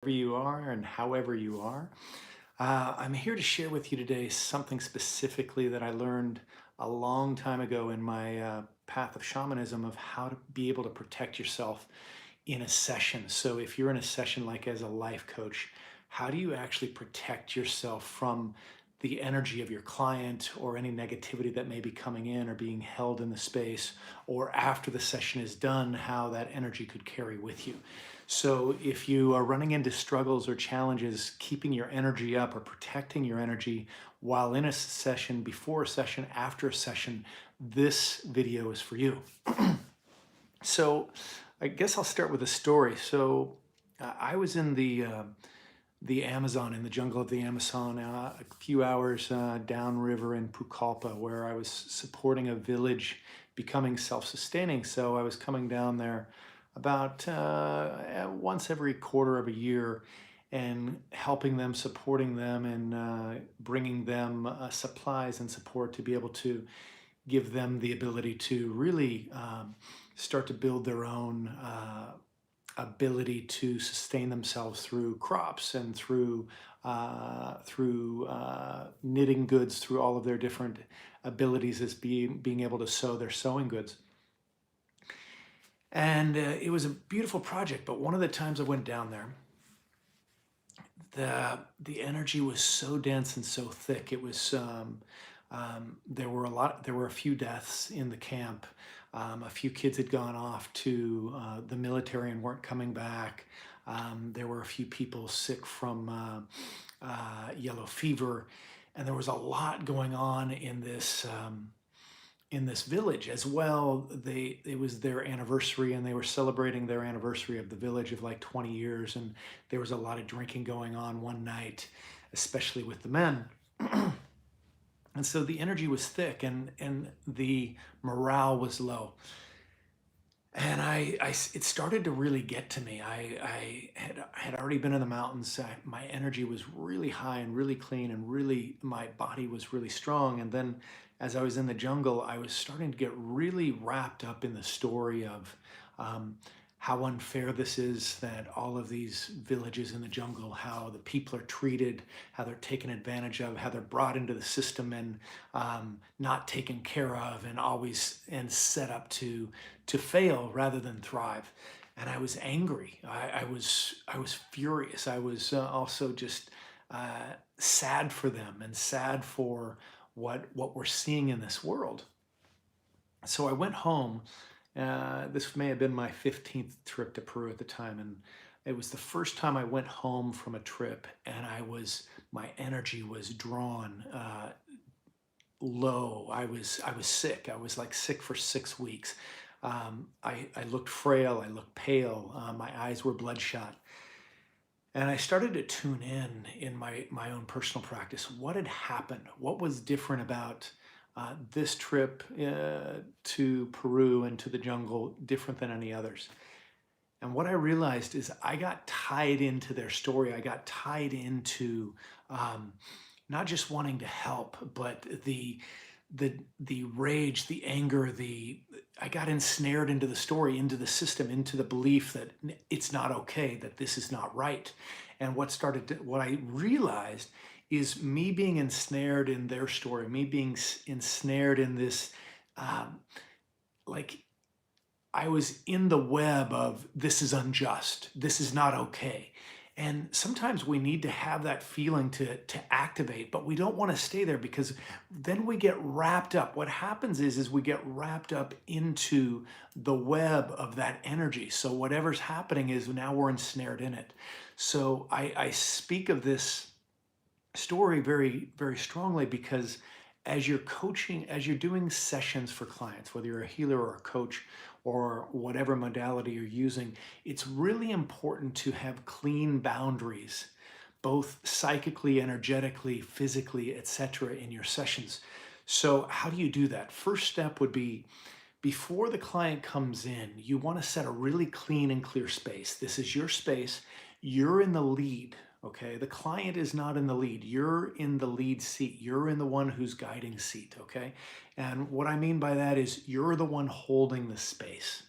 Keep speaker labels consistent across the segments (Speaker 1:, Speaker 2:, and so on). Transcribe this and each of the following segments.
Speaker 1: Wherever you are and however you are. I'm here to share with you today something specifically that I learned a long time ago in my path of shamanism of how to be able to protect yourself in a session. So, if you're in a session like as a life coach, how do you actually protect yourself from the energy of your client or any negativity that may be coming in or being held in the space, or after the session is done, how that energy could carry with you? So, if you are running into struggles or challenges, keeping your energy up or protecting your energy while in a session, before a session, after a session, this video is for you. So, I guess I'll start with a story. I was in the Amazon, in the jungle of the Amazon, a few hours downriver in Pucallpa, where I was supporting a village becoming self-sustaining. So I was coming down there about once every quarter of a year and helping them, supporting them, and bringing them supplies and support to be able to give them the ability to really start to build their own ability to sustain themselves through crops and through knitting goods, through all of their different abilities as being able to sew their sewing goods. And it was a beautiful project. But one of the times I went down there, the energy was so dense and so thick. It was there were a few deaths in the camp. A few kids had gone off to the military and weren't coming back. There were a few people sick from yellow fever, and there was a lot going on in this village as well. It was their anniversary, and they were celebrating their anniversary of the village of like 20 years, and there was a lot of drinking going on one night, especially with the men. And so the energy was thick, and the morale was low. And it started to really get to me. I had already been in the mountains. My energy was really high and really clean, and really my body was really strong. And then as I was in the jungle, I was starting to get really wrapped up in the story of how unfair this is, that all of these villages in the jungle, how the people are treated, how they're taken advantage of, how they're brought into the system and not taken care of, and always and set up to fail rather than thrive. And I was angry. I was furious. I was also just sad for them and sad for what we're seeing in this world. So I went home. This may have been my 15th trip to Peru at the time, and it was the first time I went home from a trip, and my energy was drawn low. I was sick. I was like sick for 6 weeks. I looked frail. I looked pale. My eyes were bloodshot. And I started to tune in my own personal practice. What had happened? What was different about this trip to Peru and to the jungle, different than any others? And what I realized is I got tied into their story. I got tied into not just wanting to help, but the rage, the anger, the I got ensnared into the story, into the system, into the belief that it's not okay, that this is not right. And what I realized is me being ensnared in their story, me being ensnared in this, um, like I was in the web of this is unjust, this is not okay. And sometimes we need to have that feeling to activate, but we don't want to stay there, because then we get wrapped up. What happens is we get wrapped up into the web of that energy. So whatever's happening is now we're ensnared in it. So I speak of this story very, very strongly, because as you're coaching, as you're doing sessions for clients, whether you're a healer or a coach or whatever modality you're using, it's really important to have clean boundaries, both psychically, energetically, physically, etc., in your sessions. So, how do you do that? First step would be, before the client comes in, you want to set a really clean and clear space. This is your space. You're in the lead, okay? The client is not in the lead. You're in the lead seat. You're in the one who's guiding seat, okay? And what I mean by that is you're the one holding the space.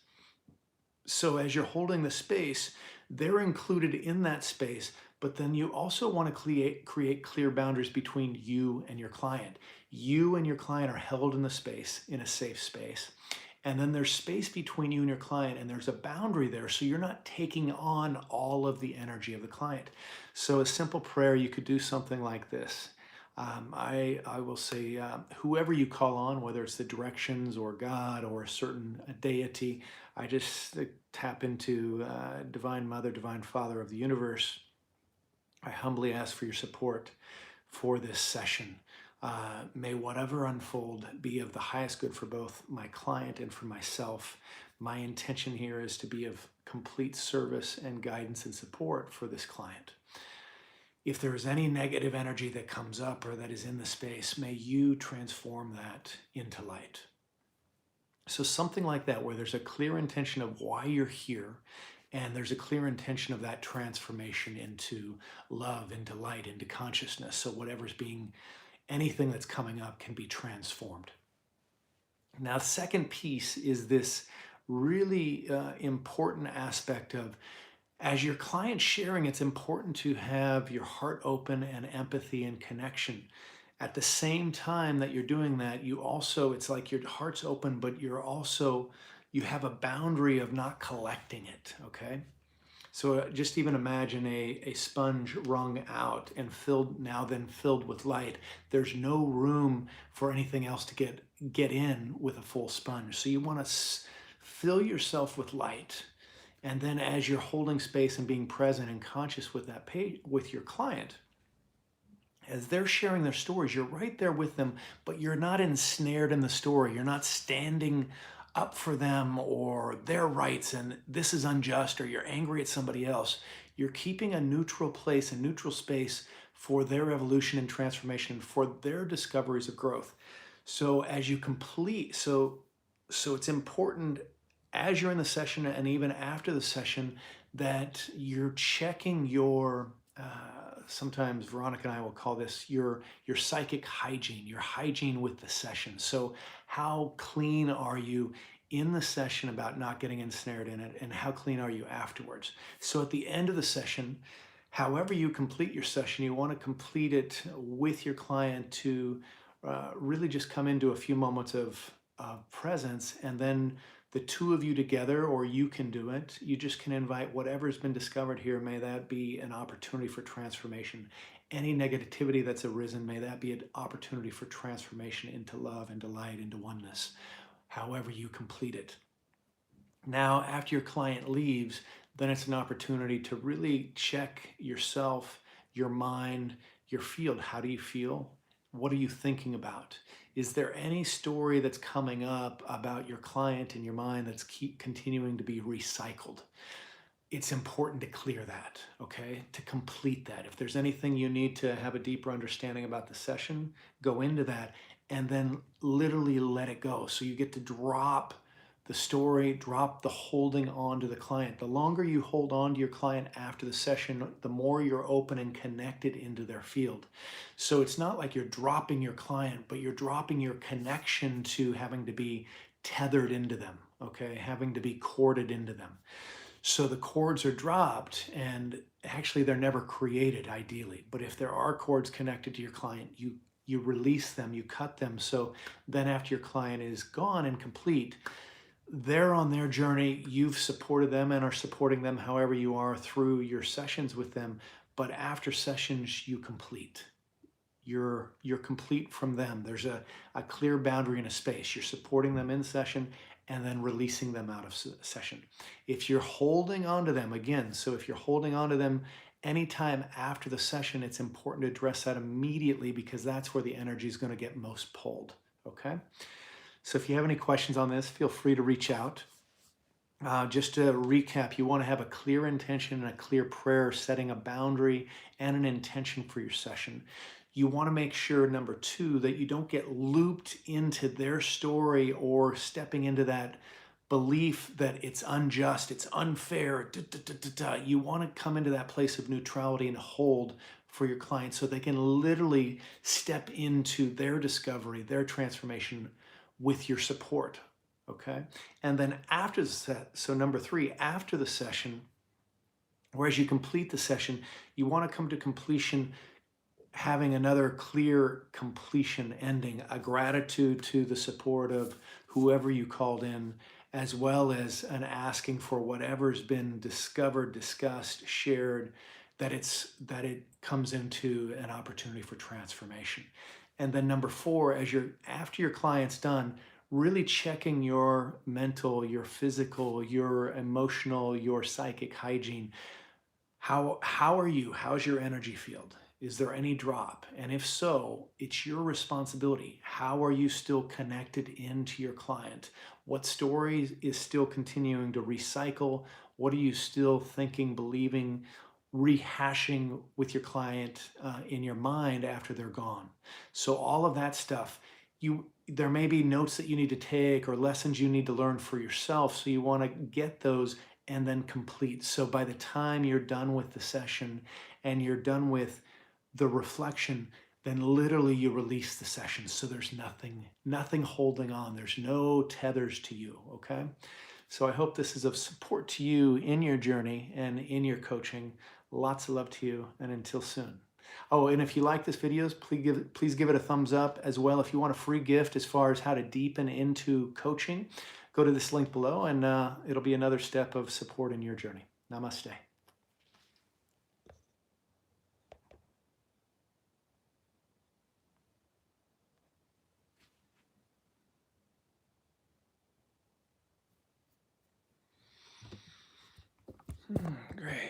Speaker 1: So as you're holding the space, They're included in that space, but then you also want to create clear boundaries between you and your client. You and your client are held in the space, in a safe space. And then there's space between you and your client, and there's a boundary there. So you're not taking on all of the energy of the client. So a simple prayer, you could do something like this. I will say, whoever you call on, whether it's the directions or God or a certain deity, I just tap into Divine Mother, Divine Father of the universe. I humbly ask for your support for this session. May whatever unfold be of the highest good for both my client and for myself. My intention here is to be of complete service and guidance and support for this client. If there is any negative energy that comes up or that is in the space, may you transform that into light. So something like that, where there's a clear intention of why you're here, and there's a clear intention of that transformation into love, into light, into consciousness. So whatever's being, anything that's coming up can be transformed. Now, second piece is this really important aspect of, as your client's sharing, it's important to have your heart open and empathy and connection. At the same time that you're doing that, you also, it's like your heart's open, but you're also, you have a boundary of not collecting it, okay? So just even imagine a sponge wrung out and filled, now then filled with light. There's no room for anything else to get in with a full sponge. So you want to fill yourself with light. And then as you're holding space and being present and conscious with that page, with your client, as they're sharing their stories, you're right there with them, but you're not ensnared in the story. You're not standing up for them or their rights and this is unjust, or you're angry at somebody else. You're keeping a neutral place, a neutral space for their evolution and transformation, for their discoveries of growth. So as you complete, so it's important as you're in the session and even after the session that you're checking your, sometimes Veronica and I will call this your psychic hygiene, your hygiene with the session. So how clean are you in the session about not getting ensnared in it, and how clean are you afterwards? So at the end of the session, however you complete your session, you want to complete it with your client to really just come into a few moments of presence, and then the two of you together, or you can do it. You just can invite whatever's been discovered here. May that be an opportunity for transformation. Any negativity that's arisen, may that be an opportunity for transformation into love, into light, into oneness, however you complete it. Now, after your client leaves, then it's an opportunity to really check yourself, your mind, your field. How do you feel? What are you thinking about? Is there any story that's coming up about your client in your mind that's continuing to be recycled? It's important to clear that, okay? To complete that. If there's anything you need to have a deeper understanding about the session, go into that and then literally let it go. So you get to drop the story, drop the holding on to the client. The longer you hold on to your client after the session, the more you're open and connected into their field. So it's not like you're dropping your client, but you're dropping your connection to having to be tethered into them, okay? Having to be corded into them. So the cords are dropped, and actually they're never created ideally. But if there are cords connected to your client, you release them, you cut them. So then after your client is gone and complete, they're on their journey. You've supported them and are supporting them however you are through your sessions with them. But after sessions, you complete. You're complete from them. There's a clear boundary and a space. You're supporting them in session and then releasing them out of session. If you're holding on to them, again, so if you're holding on to them anytime after the session, it's important to address that immediately, because that's where the energy is going to get most pulled, okay? So if you have any questions on this, feel free to reach out. Just to recap, you want to have a clear intention and a clear prayer, setting a boundary and an intention for your session. You want to make sure, number two, that you don't get looped into their story or stepping into that belief that it's unjust, it's unfair. You want to come into that place of neutrality and hold for your client so they can literally step into their discovery, their transformation with your support, okay? And then after the set, so number three, after the session, Or as you complete the session, you want to come to completion having another clear completion ending, a gratitude to the support of whoever you called in, as well as an asking for whatever's been discovered, discussed, shared, that it comes into an opportunity for transformation. And then number four, after your client's done, really checking your mental, your physical, your emotional, your psychic hygiene. How are you? How's your energy field? Is there any drop? And if so, it's your responsibility. How are you still connected into your client? What story is still continuing to recycle? What are you still thinking, believing, rehashing with your client in your mind after they're gone? So all of that stuff, there may be notes that you need to take or lessons you need to learn for yourself. So you want to get those and then complete. So by the time you're done with the session and you're done with the reflection, then literally you release the session. So there's nothing holding on. There's no tethers to you, okay? So I hope this is of support to you in your journey and in your coaching. Lots of love to you, and until soon. Oh, and if you like this video, please give it a thumbs up as well. If you want a free gift as far as how to deepen into coaching, go to this link below, and it'll be another step of support in your journey. Namaste. Great.